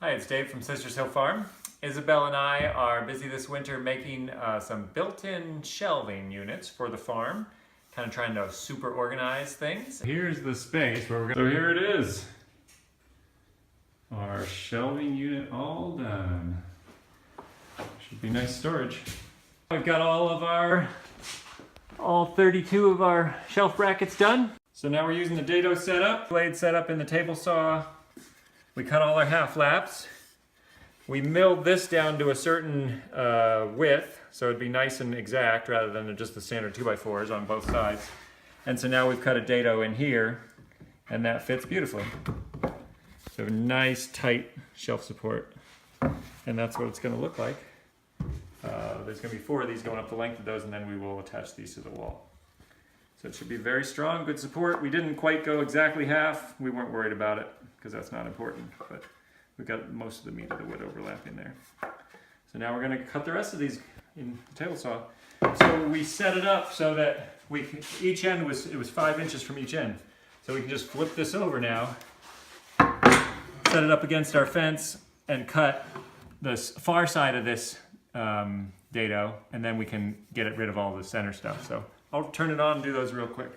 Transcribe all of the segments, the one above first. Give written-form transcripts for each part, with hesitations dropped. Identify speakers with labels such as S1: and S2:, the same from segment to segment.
S1: Hi, it's Dave from Sisters Hill Farm. Isabel and I are busy this winter making some built-in shelving units for the farm, kind of trying to super organize things. Here's the space where we're going to... So here it is. Our shelving unit all done. Should be nice storage. We've got all 32 of our shelf brackets done. So now we're using the dado setup, blade setup in the table saw. We cut all our half laps. We milled this down to a certain width, so it'd be nice and exact rather than just the standard 2x4s on both sides. And so now we've cut a dado in here, and that fits beautifully. So nice, tight shelf support. And that's what it's gonna look like. There's gonna be 4 of these going up the length of those, and then we will attach these to the wall. So it should be very strong, good support. We didn't quite go exactly half. We weren't worried about it, because that's not important, but we've got most of the meat of the wood overlapping there. So now we're going to cut the rest of these in the table saw. So we set it up so that each end was 5 inches from each end. So we can just flip this over now, set it up against our fence, and cut the far side of this dado, and then we can get rid of all the center stuff. So I'll turn it on and do those real quick.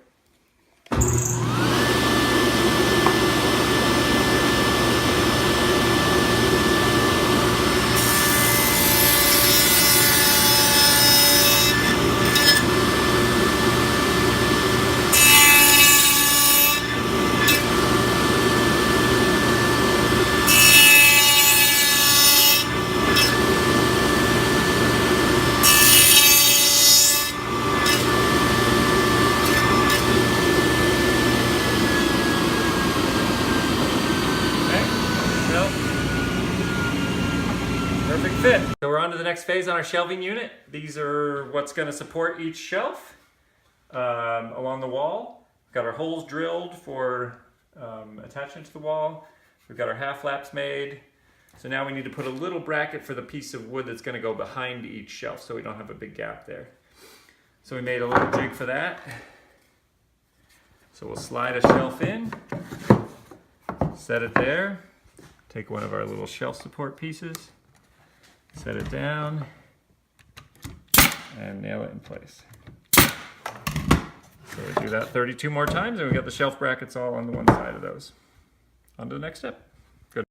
S1: Perfect fit. So we're on to the next phase on our shelving unit. These are what's going to support each shelf along the wall. We've got our holes drilled for attachment to the wall. We've got our half laps made. So now we need to put a little bracket for the piece of wood that's going to go behind each shelf so we don't have a big gap there. So we made a little jig for that. So we'll slide a shelf in, set it there, take one of our little shelf support pieces, set it down, and nail it in place. So we do that 32 more times, and we got the shelf brackets all on the one side of those. On to the next step. Good.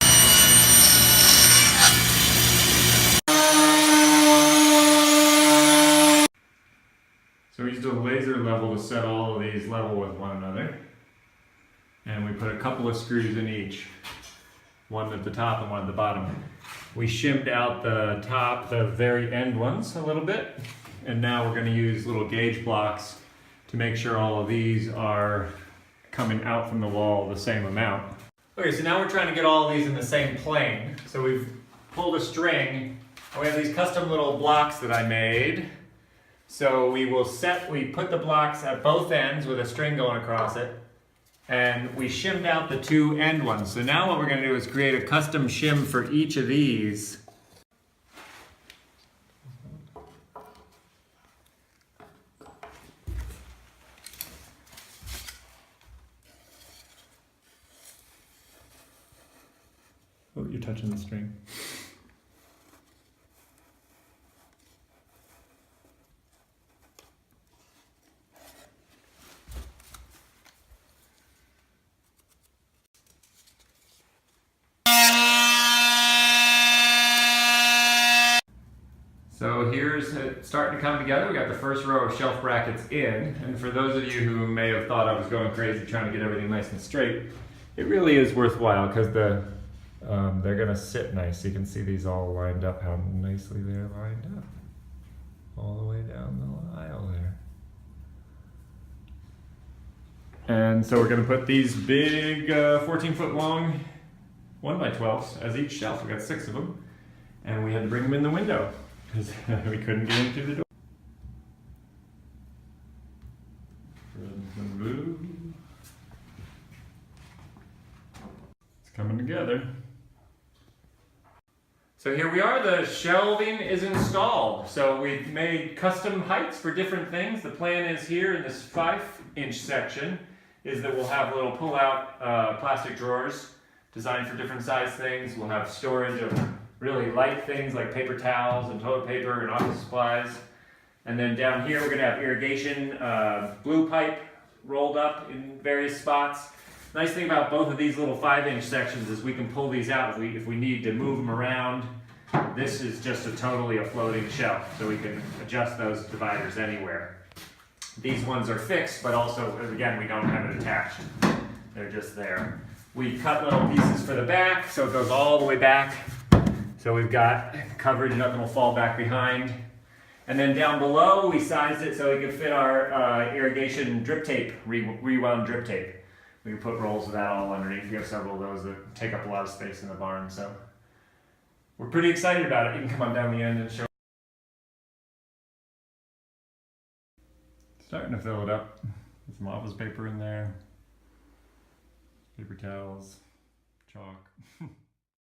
S1: So we used a laser level to set all of these level with one another. And we put a couple of screws in each. One at the top and one at the bottom. We shimmed out the top, the very end ones a little bit. And now we're going to use little gauge blocks to make sure all of these are coming out from the wall the same amount. Okay, so now we're trying to get all of these in the same plane. So we've pulled a string, and we have these custom little blocks that I made. So we put the blocks at both ends with a string going across it. And we shimmed out the 2 end ones. So now what we're going to do is create a custom shim for each of these. Oh, you're touching the string. So here's it starting to come together. We got the first row of shelf brackets in, and for those of you who may have thought I was going crazy trying to get everything nice and straight, it really is worthwhile because they're going to sit nice. You can see these all lined up, how nicely they're lined up. All the way down the aisle there. And so we're going to put these big 14-foot long 1x12s as each shelf. We got 6 of them, and we had to bring them in the window because we couldn't get in through the door. It's coming together. So here we are, the shelving is installed. So we've made custom heights for different things. The plan is here in this 5-inch section is that we'll have little pull-out plastic drawers designed for different size things. We'll have storage of really light things like paper towels and toilet paper and office supplies. And then down here we're going to have irrigation blue pipe rolled up in various spots. Nice thing about both of these little 5-inch sections is we can pull these out if we need to move them around. This is just totally a floating shelf, so we can adjust those dividers anywhere. These ones are fixed, but also, again, we don't have it attached. They're just there. We cut little pieces for the back, so it goes all the way back. So we've got coverage, nothing will fall back behind. And then down below, we sized it so we could fit our irrigation drip tape, rewound drip tape. We can put rolls of that all underneath. We have several of those that take up a lot of space in the barn, so we're pretty excited about it. You can come on down the end and show. Starting to fill it up with some office paper in there, paper towels, chalk.